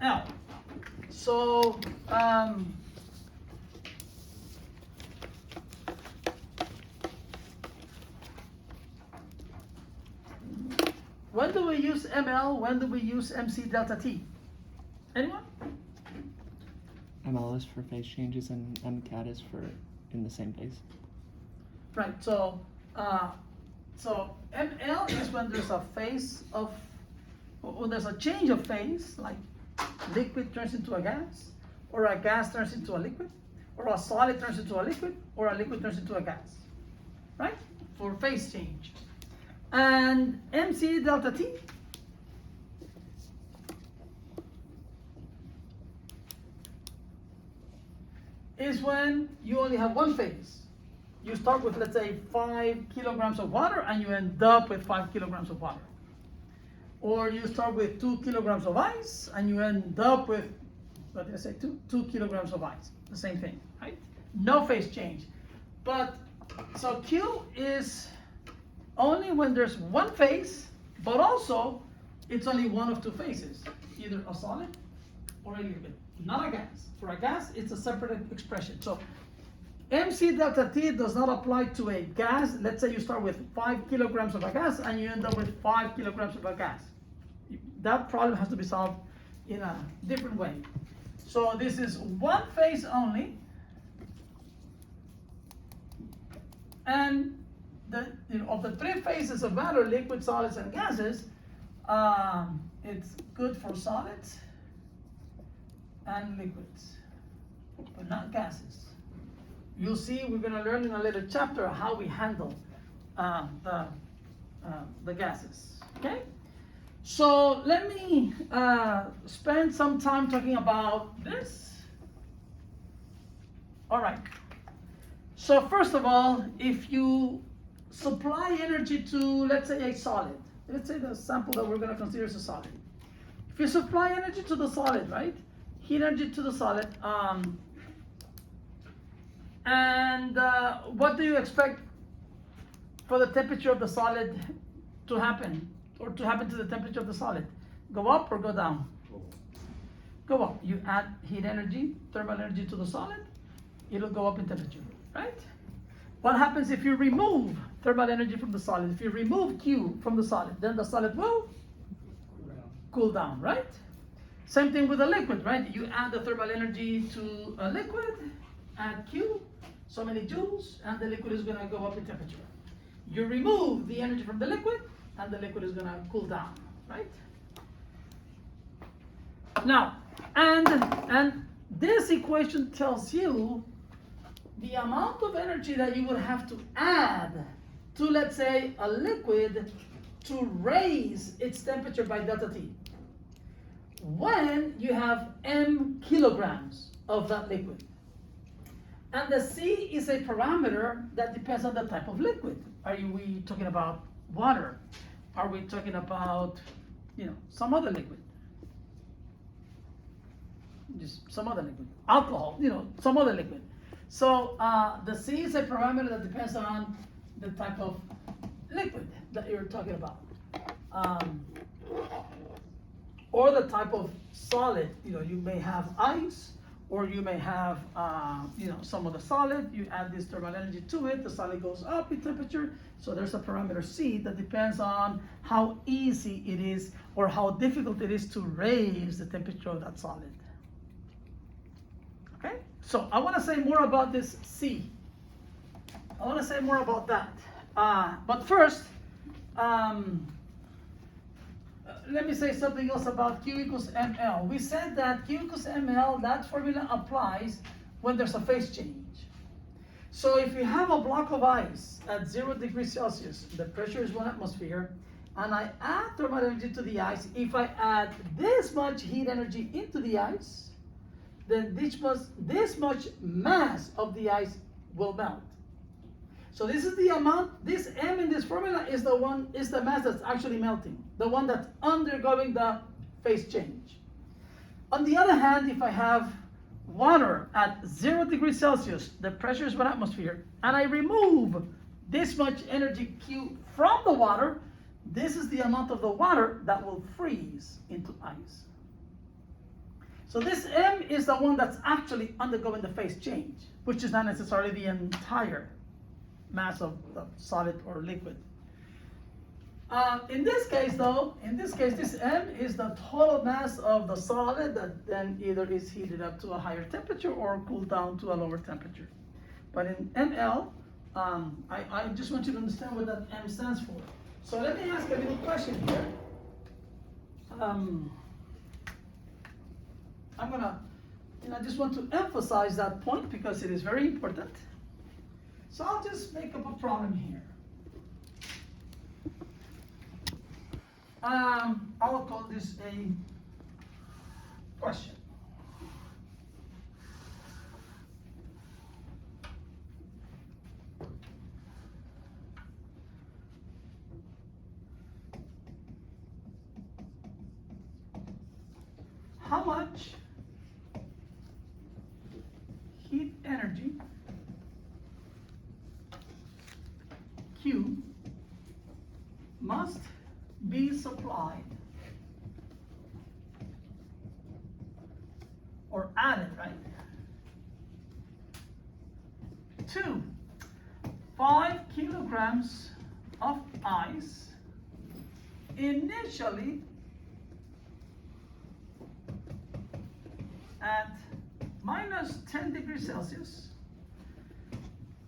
L. So, when do we use ML? When do we use MC delta T? Anyone? ML is for phase changes and MCAT is for in the same phase. Right. So ML is when there's a phase of, when there's a change of phase, like liquid turns into a gas, or a gas turns into a liquid, or a solid turns into a liquid, or a liquid turns into a gas. Right? For phase change. And MC delta T is when you only have one phase. You start with, let's say, 5 kilograms of water and you end up with 5 kilograms of water. Or you start with 2 kilograms of ice and you end up with, what did I say, 2 kilograms of ice. The same thing, right? No phase change. But, so Q is only when there's one phase, but also it's only one of two phases, either a solid or a liquid, not a gas. For a gas, it's a separate expression. So MC delta T does not apply to a gas. Let's say you start with 5 kilograms of a gas and you end up with 5 kilograms of a gas. That problem has to be solved in a different way. So this is one phase only, and of the three phases of matter, liquid, solids, and gases, it's good for solids and liquids, but not gases. You'll see we're going to learn in a later chapter how we handle the gases. Okay? So let me spend some time talking about this. All right. So first of all, if you supply energy to, let's say, a solid. Let's say the sample that we're going to consider is a solid. If you supply energy to the solid, right? Heat energy to the solid, what do you expect for the temperature of the solid to happen, or to happen to the temperature of the solid? Go up or go down? Go up. You add heat energy, thermal energy to the solid, it'll go up in temperature, right? What happens if you remove thermal energy from the solid? If you remove Q from the solid, then the solid will cool down, right? Same thing with a liquid, right? You add the thermal energy to a liquid, add Q, so many joules, and the liquid is going to go up in temperature. You remove the energy from the liquid, and the liquid is going to cool down, right? Now, and this equation tells you the amount of energy that you would have to add to, let's say, a liquid to raise its temperature by delta T when you have m kilograms of that liquid. And the C is a parameter that depends on the type of liquid. Are we talking about water? Are we talking about, some other liquid? Just some other liquid. Alcohol, some other liquid. So the C is a parameter that depends on the type of liquid that you're talking about. Or the type of solid. You may have ice, or you may have some of the solid. You add this thermal energy to it, the solid goes up in temperature. So there's a parameter C that depends on how easy it is or how difficult it is to raise the temperature of that solid. Okay? So I want to say more about this C. I want to say more about that. But first, let me say something else about Q equals ml. We said that Q equals ml, that formula applies when there's a phase change. So if you have a block of ice at 0 degrees Celsius, the pressure is 1 atmosphere, and I add thermal energy to the ice, if I add this much heat energy into the ice, then this much mass of the ice will melt. So this is the amount, this M in this formula is the mass that's actually melting, the one that's undergoing the phase change. On the other hand, if I have water at 0 degrees Celsius, the pressure is 1 atmosphere, and I remove this much energy Q from the water, this is the amount of the water that will freeze into ice. So this M is the one that's actually undergoing the phase change, which is not necessarily the entire mass of the solid or liquid. In this case though, this M is the total mass of the solid that then either is heated up to a higher temperature or cooled down to a lower temperature. But in ML, I just want you to understand what that M stands for. So let me ask a little question here. I just want to emphasize that point because it is very important. So I'll just make up a problem here. I'll call this a question. How much heat energy Q must be supplied or added, right, to 5 kilograms of ice initially at minus 10 degrees Celsius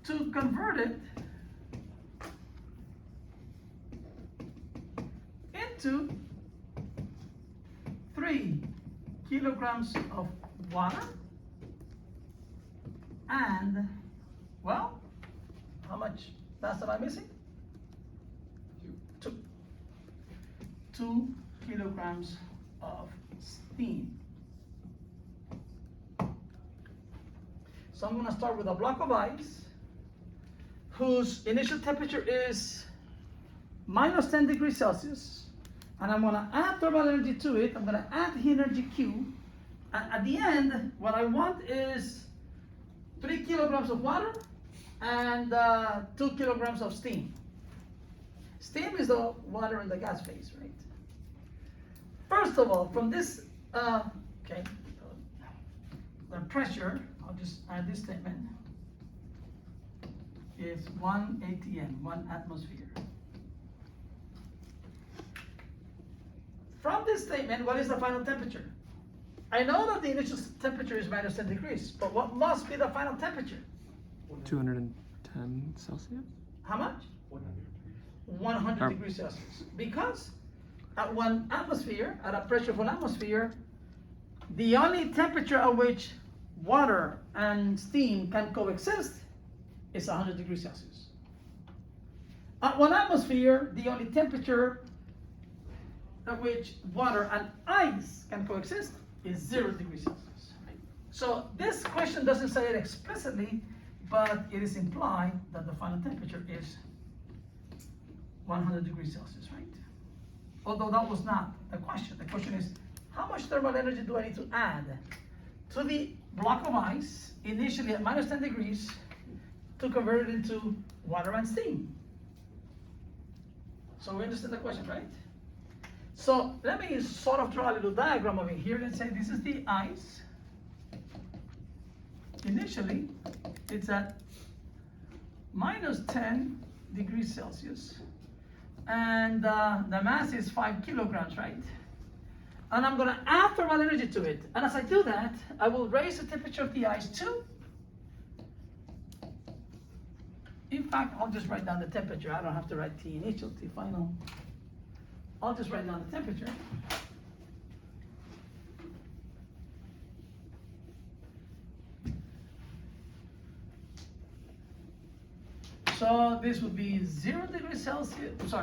to convert it into 3 kilograms of water and, well, how much mass am I missing? 2 kilograms of steam. So I'm going to start with a block of ice whose initial temperature is minus 10 degrees Celsius, and I'm going to add thermal energy to it. I'm going to add heat energy Q, and at the end what I want is 3 kilograms of water and 2 kilograms of steam. Steam is the water in the gas phase, right? First of all, from this, the pressure, I'll just add this statement, is 1 atm, 1 atmosphere. From this statement, what is the final temperature? I know that the initial temperature is minus 10 degrees, but what must be the final temperature? 210 Celsius? How much? 100 degrees Celsius. Because at 1 atmosphere, at a pressure of 1 atmosphere, the only temperature at which water and steam can coexist is 100 degrees Celsius. At 1 atmosphere, the only temperature at which water and ice can coexist is 0 degrees Celsius. Right? So this question doesn't say it explicitly, but it is implied that the final temperature is 100 degrees Celsius, right? Although that was not the question. The question is, how much thermal energy do I need to add to the block of ice initially at minus 10 degrees to convert it into water and steam? So we understand the question, right? So let me sort of draw a little diagram over here. Let's say this is the ice. Initially, it's at minus 10 degrees Celsius. And the mass is 5 kilograms, right? And I'm going to add thermal energy to it. And as I do that, I will raise the temperature of the ice to, in fact, I'll just write down the temperature. I don't have to write T initial, T final. I'll just write down the temperature. So this would be 0 degrees Celsius,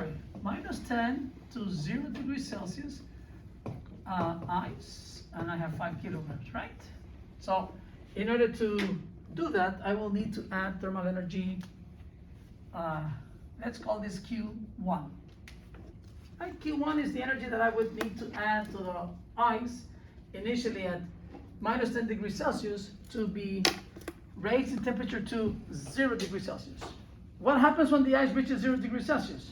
minus 10 to 0 degrees Celsius ice, and I have 5 kilograms, right? So in order to do that, I will need to add thermal energy. Let's call this Q1. Right? Q1 is the energy that I would need to add to the ice initially at minus 10 degrees Celsius to be raised in temperature to 0 degrees Celsius. What happens when the ice reaches 0 degrees Celsius?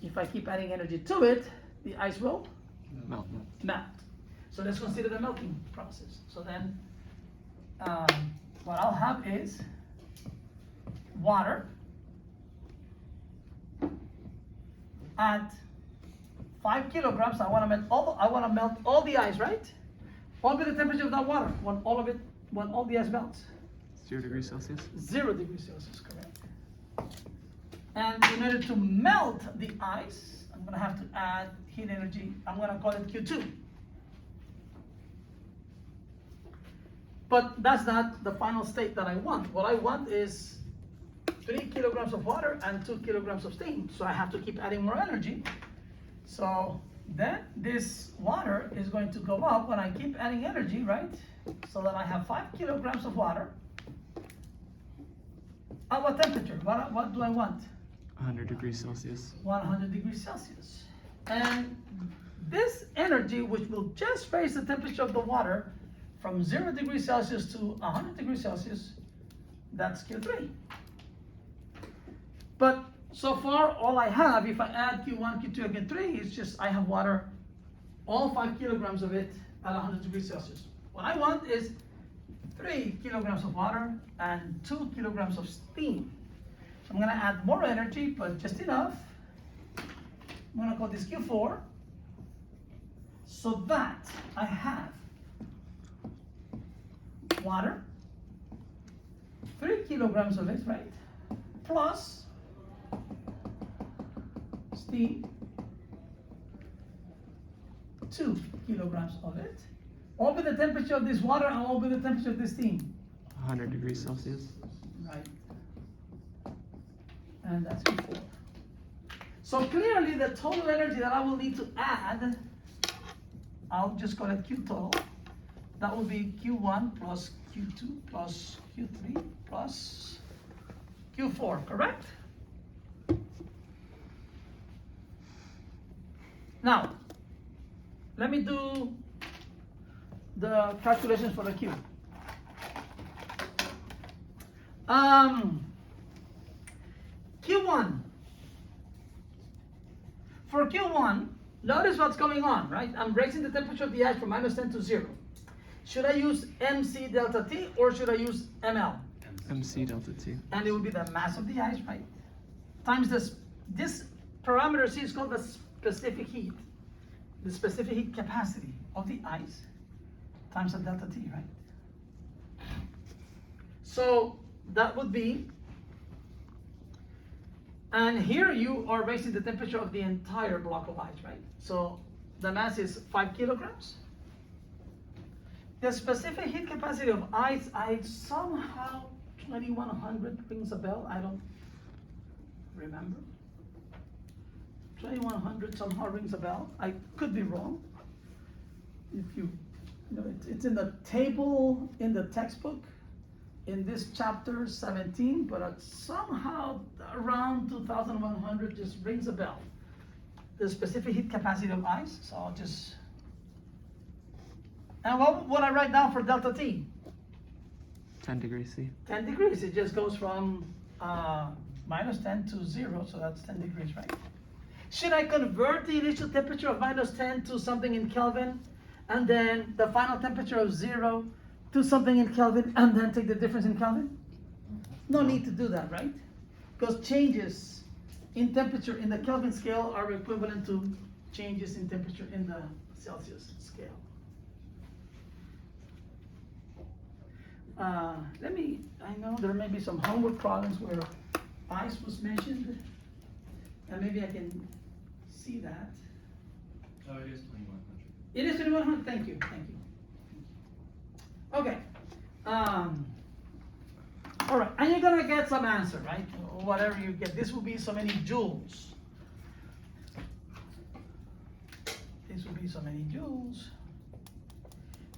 If I keep adding energy to it, the ice will Melt. melt. So let's consider the melting process. So then what I'll have is water at 5 kilograms. I want to melt all the ice, right? What will be the temperature of that water when all the ice melts? 0 degrees Celsius. 0 degrees Celsius, correct. And in order to melt the ice, I'm going to have to add heat energy. I'm going to call it Q2. But that's not the final state that I want. What I want is 3 kilograms of water and 2 kilograms of steam. So I have to keep adding more energy. So then this water is going to go up when I keep adding energy, right? So that I have 5 kilograms of water. At what temperature? What do I want? 100 degrees Celsius. 100 degrees Celsius. And this energy, which will just raise the temperature of the water from 0 degrees Celsius to 100 degrees Celsius, that's Q3. But so far, all I have, if I add Q1, Q2, and Q3, is just I have water, all 5 kilograms of it at 100 degrees Celsius. What I want is 3 kilograms of water and 2 kilograms of steam. So I'm going to add more energy, but just enough. I'm going to call this Q4, so that I have water, 3 kilograms of it, right? Plus steam, 2 kilograms of it. What will be the temperature of this water and what will be the temperature of this steam? 100 degrees Celsius. Right. And that's Q4. So clearly the total energy that I will need to add, I'll just call it Q total. That will be Q1 plus Q2 plus Q3 plus Q4, correct? Now, let me do the calculations for the Q. Q1. For Q1, notice what's going on, right? I'm raising the temperature of the ice from -10 to 0. Should I use MC delta T or should I use ML? MC delta T. And it will be the mass of the ice, right? Times this parameter C is called the specific heat. The specific heat capacity of the ice times the delta T, right? So that would be, and here you are raising the temperature of the entire block of ice, right? So the mass is 5 kilograms. The specific heat capacity of ice, I somehow 2100 rings a bell. I don't remember. 2100 somehow rings a bell. I could be wrong. If you know, it's in the table in the textbook in this chapter 17, but somehow around 2100 just rings a bell. The specific heat capacity of ice. So I'll just. And what would I write down for delta T? 10 degrees C. 10 degrees. It just goes from -10 to 0, so that's 10 degrees, right? Should I convert the initial temperature of -10 to something in Kelvin, and then the final temperature of 0 to something in Kelvin, and then take the difference in Kelvin? No need to do that, right? Because changes in temperature in the Kelvin scale are equivalent to changes in temperature in the Celsius scale. I know there may be some homework problems where ice was mentioned, and maybe I can see that. Oh, it is 2100. It is 2100, thank you. Okay. All right, and you're gonna get some answer, right? Whatever you get, this will be so many joules. This will be so many joules.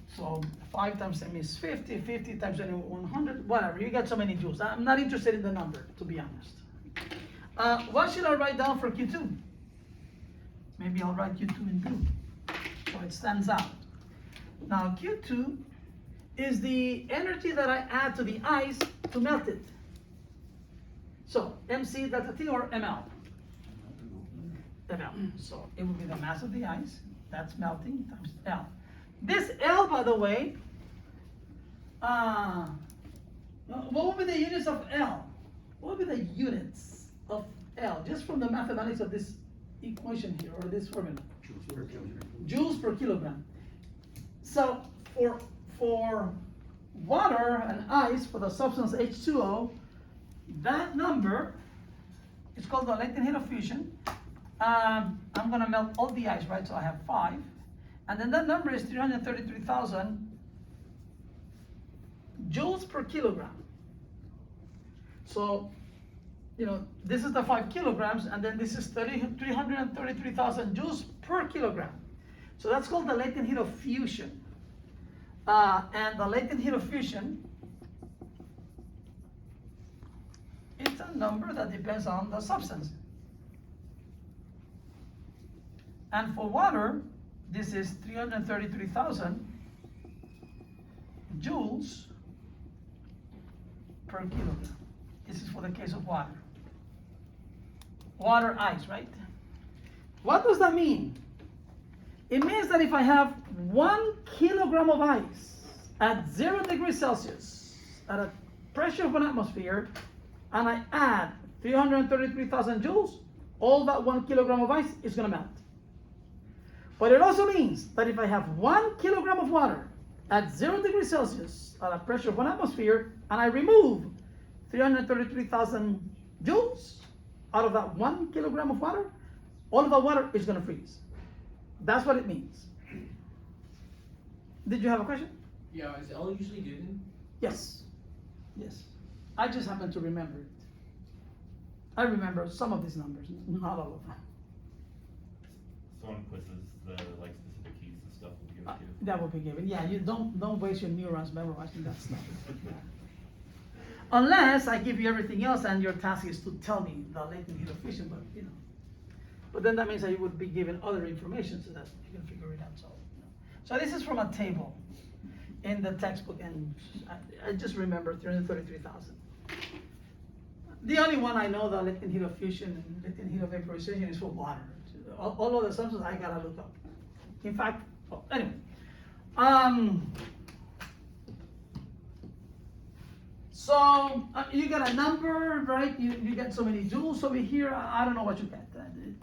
So 5 times 10 is 50, 50 times 10 is 100, whatever, you get so many joules. I'm not interested in the number, to be honest. What should I write down for Q2? Maybe I'll write Q2 in blue, so it stands out. Now Q2 is the energy that I add to the ice to melt it. So MC delta T or ML? ML. So it will be the mass of the ice, that's melting, times L. This L, by the way, what would be the units of L? What would be the units of L, just from the mathematics of this equation here, or this formula? Joules per kilogram. So for water and ice, for the substance H2O, that number is called the latent heat of fusion. I'm gonna melt all the ice, right? So I have 5. And then that number is 333,000 joules per kilogram. So, you know, this is the 5 kilograms, and then this is 333,000 joules per kilogram. So that's called the latent heat of fusion. And the latent heat of fusion, it's a number that depends on the substance. And for water, this is 333,000 joules per kilogram. This is for the case of water. Water, ice, right? What does that mean? It means that if I have 1 kilogram of ice at 0 degrees Celsius, at a pressure of 1 atmosphere, and I add 333,000 joules, all that 1 kilogram of ice is going to melt. But it also means that if I have 1 kilogram of water at 0 degrees Celsius, at a pressure of 1 atmosphere, and I remove 333,000 joules out of that 1 kilogram of water, all of the water is going to freeze. That's what it means. Did you have a question? Yeah, is L usually given? Yes. Yes. I just happen to remember it. I remember some of these numbers, not all of them. So on quizzes, the like specific keys and stuff will be given to you. That will be given. Yeah, you don't waste your neurons memorizing that stuff. Yeah. Unless I give you everything else and your task is to tell me the latent heat of fusion, but you know. But then that means that you would be given other information so that you can figure it out. So, you know. So this is from a table in the textbook, and I just remember 333,000. The only one I know, the latent heat of fusion and latent heat of vaporization, is for water. All other substances I gotta look up. In fact, anyway. So you get a number, right? You get so many joules over here. I don't know what you get.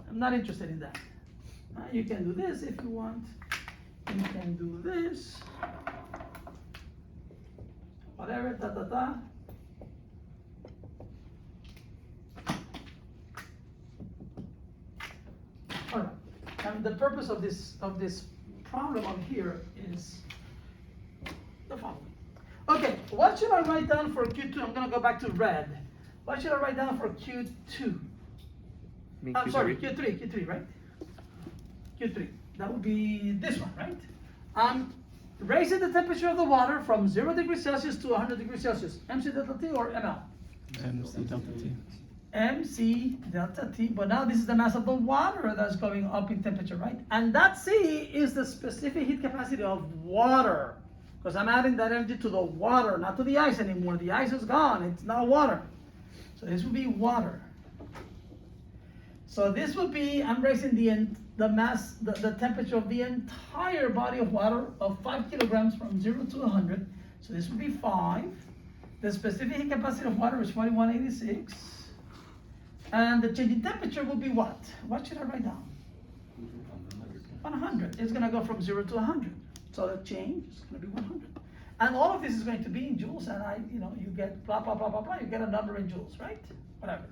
I'm not interested in that. You can do this if you want. You can do this. Whatever, All right. And the purpose of this problem up here is the following. Okay, what should I write down for Q2? I'm going to go back to red. What should I write down for Q2? I'm sorry, Q3, right? Q3. That would be this one, right? I'm raising the temperature of the water from 0 degrees Celsius to 100 degrees Celsius. MC delta T or ML? MC delta T. MC delta T, but now this is the mass of the water that's going up in temperature, right? And that C is the specific heat capacity of water, because I'm adding that energy to the water, not to the ice anymore. The ice is gone, it's now water. So this would be water. So this would be, I'm raising the mass, the temperature of the entire body of water of 5 kilograms from 0 to 100. So this would be 5. The specific heat capacity of water is 4186. And the change in temperature would be what? What should I write down? 100. It's going to go from 0 to 100. So the change is going to be 100. And all of this is going to be in joules, and you get blah, blah, blah, blah, blah. You get a number in joules, right? Whatever.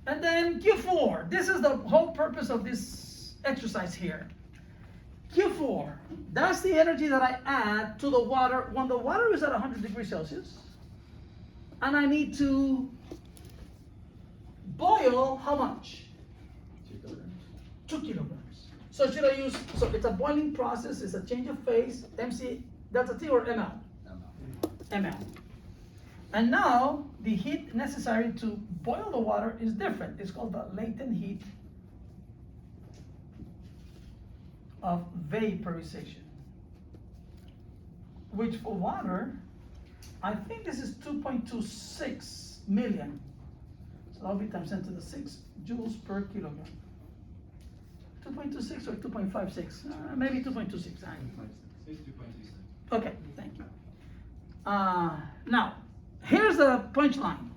And then Q4. This is the whole purpose of this exercise here. Q4. That's the energy that I add to the water when the water is at 100 degrees Celsius. And I need to boil how much? 2 kilograms. 2 kilograms. So should I use, so it's a boiling process, it's a change of phase, MC delta T or ML? ML. And now the heat necessary to boil the water is different. It's called the latent heat of vaporization, which for water, I think this is 2.26 million. So that'll be times 10 to the 6 joules per kilogram. 2.26 or 2.56? Maybe 2.26. It's 2.26. Okay, thank you. Now, here's the punchline.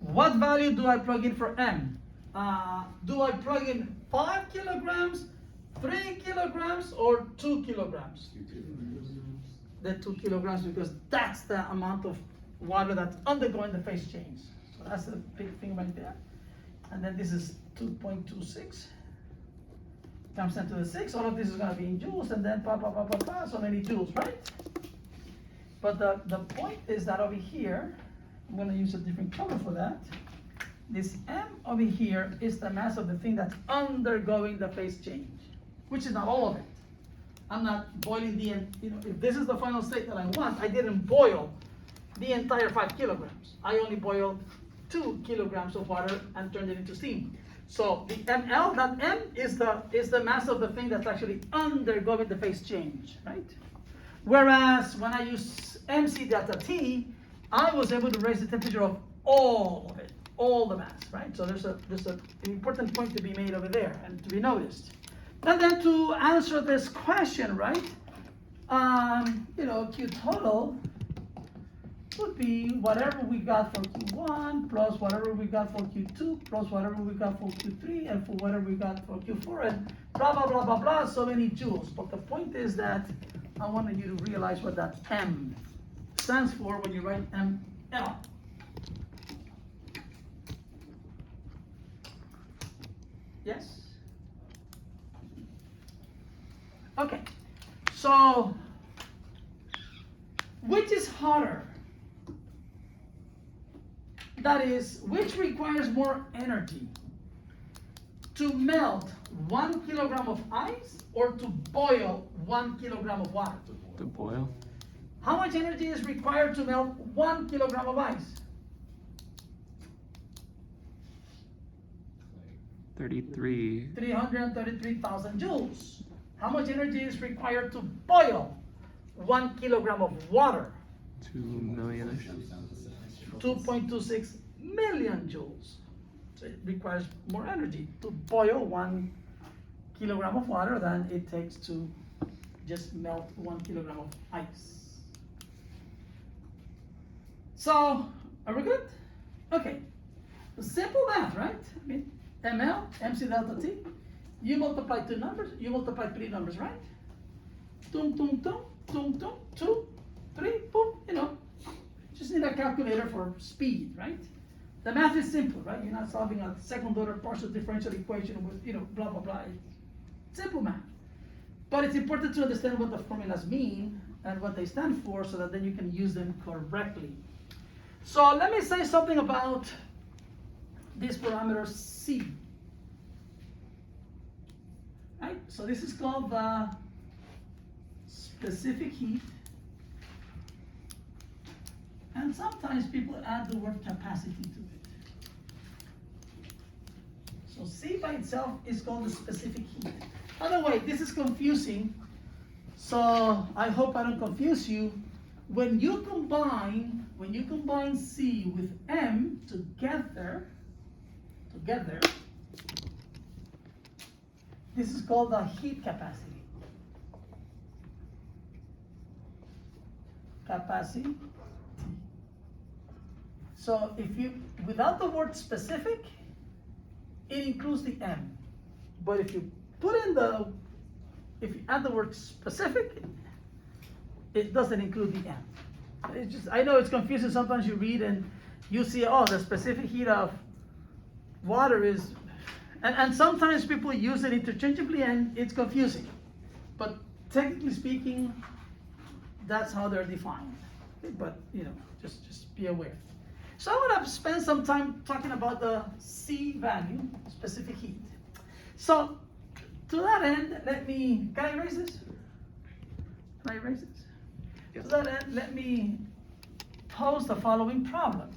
What value do I plug in for M? Do I plug in 5 kilograms, 3 kilograms, or 2 kilograms? The 2 kilograms, because that's the amount of water that's undergoing the phase change. So that's the big thing right there. And then this is 2.26 times 10 to the 6. All of this is going to be in joules, and then so many joules, right? But the point is that over here, I'm going to use a different color for that. This M over here is the mass of the thing that's undergoing the phase change, which is not all of it. I'm not boiling if this is the final state that I want, I didn't boil the entire 5 kilograms. I only boiled 2 kilograms of water and turned it into steam. So the ml, that M is the mass of the thing that's actually undergoing the phase change, right? Whereas when I use MC delta T, I was able to raise the temperature of all of it, all the mass, right? So there's an important point to be made over there and to be noticed. And then to answer this question, right? Q total would be whatever we got for Q1 plus whatever we got for Q2 plus whatever we got for Q3 and for whatever we got for Q4 and blah, blah, blah, blah, blah, so many joules. But the point is that I wanted you to realize what that M stands for when you write ML. Yes? Okay, so which is hotter? That is, which requires more energy? To melt 1 kilogram of ice or to boil 1 kilogram of water? To boil. How much energy is required to melt 1 kilogram of ice? 333,000 joules. How much energy is required to boil 1 kilogram of water? 2 million. 2.26 million joules. So it requires more energy to boil 1 kilogram of water than it takes to just melt 1 kilogram of ice. So, are we good? Okay. Simple math, right? I mean, ml, MC delta T. You multiply 2 numbers, you multiply 3 numbers, right? Tum, tum, tum, tum, tum, 2, 3, boom, Just need a calculator for speed, right? The math is simple, right? You're not solving a second order partial differential equation with, blah, blah, blah. It's simple math. But it's important to understand what the formulas mean and what they stand for so that then you can use them correctly. So let me say something about this parameter C. Right? So this is called the specific heat. And sometimes people add the word capacity to it. So C by itself is called the specific heat. By the way, this is confusing, so I hope I don't confuse you. When you combine C with M together, this is called the heat capacity. Capacity. So without the word specific, it includes the M. But if you add the word specific, it doesn't include the M. I know it's confusing. Sometimes you read and you see, the specific heat of water is, and sometimes people use it interchangeably and it's confusing. But technically speaking, that's how they're defined. Okay, but just be aware. So I want to spend some time talking about the C value, specific heat. So to that end, can I erase this? Can I erase this? Yes. To that end, let me pose the following problem.